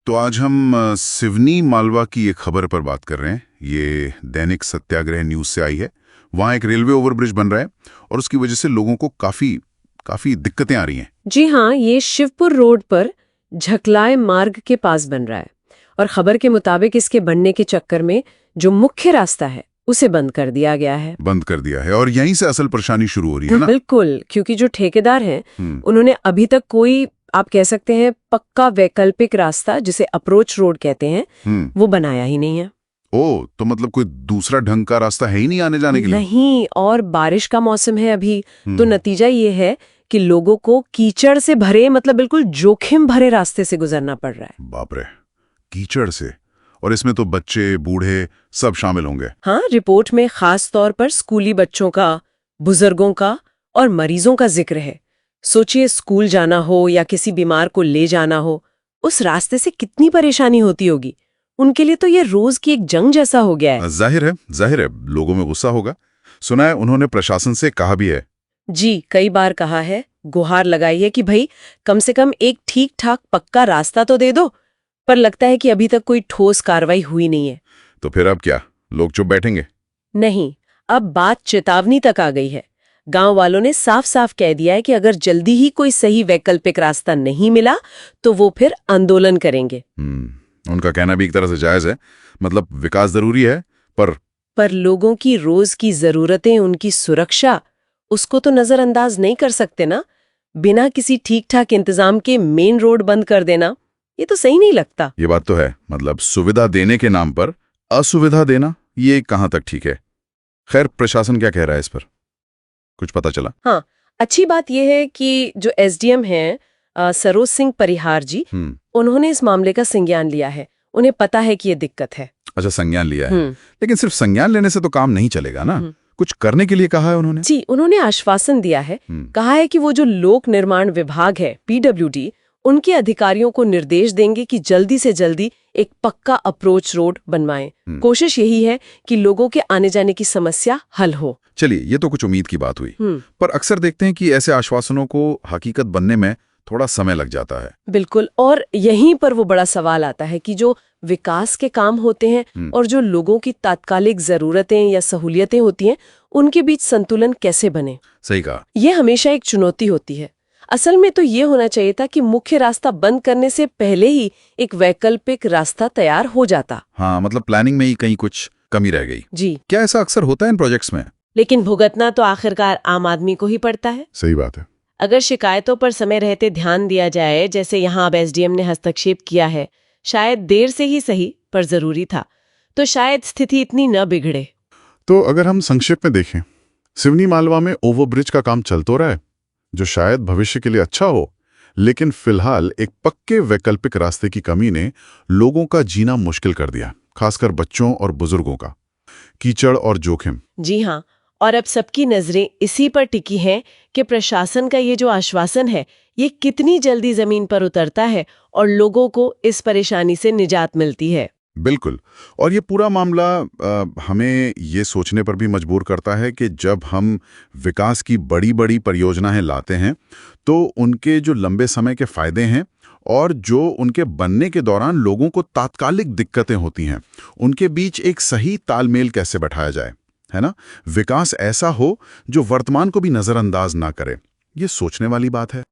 तो आज हम सिवनी मालवा की एक खबर पर बात कर रहे हैं। ये दैनिक सत्याग्रह न्यूज से आई है। वहाँ एक रेलवे ओवरब्रिज बन रहा है और उसकी वजह से लोगों को काफी दिक्कतें आ रही हैं। जी हाँ, ये शिवपुर रोड पर झकलाय मार्ग के पास बन रहा है और खबर के मुताबिक इसके बनने के चक्कर में जो मुख्य रास्ता है उसे बंद कर दिया गया है। और यहीं से असल परेशानी शुरू हो रही है ना? बिल्कुल, क्योंकि जो ठेकेदार हैं उन्होंने अभी तक कोई, आप कह सकते हैं, पक्का वैकल्पिक रास्ता जिसे अप्रोच रोड कहते हैं वो बनाया ही नहीं है। ओ, तो मतलब कोई दूसरा ढंग का रास्ता है ही नहीं आने जाने के लिए? नहीं, और बारिश का मौसम है अभी, तो नतीजा ये है कि लोगों को कीचड़ से भरे, मतलब बिल्कुल जोखिम भरे रास्ते से गुजरना पड़ रहा है। बाप रे, कीचड़ से? और इसमें तो बच्चे, बूढ़े सब शामिल होंगे। हाँ, रिपोर्ट में खास तौर पर स्कूली बच्चों का, बुजुर्गों का और मरीजों का जिक्र है। सोचिए, स्कूल जाना हो या किसी बीमार को ले जाना हो, उस रास्ते से कितनी परेशानी होती होगी। उनके लिए तो ये रोज की एक जंग जैसा हो गया है। जाहिर है लोगों में गुस्सा होगा। सुना है उन्होंने प्रशासन से कहा भी है। जी, कई बार कहा है, गुहार लगाई है कि भाई कम से कम एक ठीक ठाक पक्का रास्ता तो दे दो, पर लगता है कि अभी तक कोई ठोस कार्रवाई हुई नहीं है। तो फिर अब क्या, लोग चुप बैठेंगे? नहीं, अब बात चेतावनी तक आ गई है। गांव वालों ने साफ साफ कह दिया है कि अगर जल्दी ही कोई सही वैकल्पिक रास्ता नहीं मिला तो वो फिर आंदोलन करेंगे। उनका कहना भी एक तरह से जायज है। मतलब विकास जरूरी है, पर लोगों की रोज की जरूरतें, उनकी सुरक्षा, उसको तो नजरअंदाज नहीं कर सकते ना। बिना किसी ठीक ठाक इंतजाम के मेन रोड बंद कर देना, ये तो सही नहीं लगता। ये बात तो है। मतलब सुविधा देने के नाम पर असुविधा देना, ये कहाँ तक ठीक है? खैर, प्रशासन क्या कह रहा है इस पर, कुछ पता चला? हाँ, अच्छी बात यह है कि जो एसडीएम हैं सरोज सिंह परिहार जी, उन्होंने इस मामले का संज्ञान लिया है। उन्हें पता है कि ये दिक्कत है। अच्छा, संज्ञान लिया है। लेकिन सिर्फ संज्ञान लेने से तो काम नहीं चलेगा ना। कुछ करने के लिए कहा है उन्होंने? जी, उन्होंने आश्वासन दिया है। कहा है कि वो जो लोक निर्माण विभाग है, पीडब्ल्यूडी, उनके अधिकारियों को निर्देश देंगे कि जल्दी से जल्दी एक पक्का अप्रोच रोड बनवाएं। कोशिश यही है कि लोगों के आने जाने की समस्या हल हो। चलिए, ये तो कुछ उम्मीद की बात हुई। पर अक्सर देखते हैं कि ऐसे आश्वासनों को हकीकत बनने में थोड़ा समय लग जाता है। बिल्कुल, और यहीं पर वो बड़ा सवाल आता है कि जो विकास के काम होते हैं और जो लोगों की तात्कालिक जरूरतें या सहूलियतें होती हैं, उनके बीच संतुलन कैसे बने। सही कहा। ये हमेशा एक चुनौती होती है। असल में तो ये होना चाहिए था कि मुख्य रास्ता बंद करने से पहले ही एक वैकल्पिक रास्ता तैयार हो जाता। हाँ, मतलब प्लानिंग में ही कहीं कुछ कमी रह गई। जी, क्या ऐसा अक्सर होता है इन प्रोजेक्ट्स में? लेकिन भुगतना तो आखिरकार आम आदमी को ही पड़ता है। सही बात है। अगर शिकायतों पर समय रहते ध्यान दिया जाए, जैसे यहाँ अब एसडीएम ने हस्तक्षेप किया है, शायद देर से ही सही पर जरूरी था, तो शायद स्थिति इतनी न बिगड़े। तो अगर हम संक्षेप में देखें, सिवनी मालवा में ओवरब्रिज का काम चल तो रहा है, जो शायद भविष्य के लिए अच्छा हो, लेकिन फिलहाल एक पक्के वैकल्पिक रास्ते की कमी ने लोगों का जीना मुश्किल कर दिया, खासकर बच्चों और बुजुर्गों का। कीचड़ और जोखिम। जी हाँ, और अब सबकी नजरें इसी पर टिकी हैं कि प्रशासन का ये जो आश्वासन है, ये कितनी जल्दी जमीन पर उतरता है और लोगों को इस परेशानी से निजात मिलती है। बिल्कुल। और ये पूरा मामला हमें ये सोचने पर भी मजबूर करता है कि जब हम विकास की बड़ी बड़ी परियोजनाएं लाते हैं तो उनके जो लंबे समय के फायदे हैं और जो उनके बनने के दौरान लोगों को तात्कालिक दिक्कतें होती हैं, उनके बीच एक सही तालमेल कैसे बैठाया जाए, है ना? विकास ऐसा हो जो वर्तमान को भी नजरअंदाज ना करे। ये सोचने वाली बात है।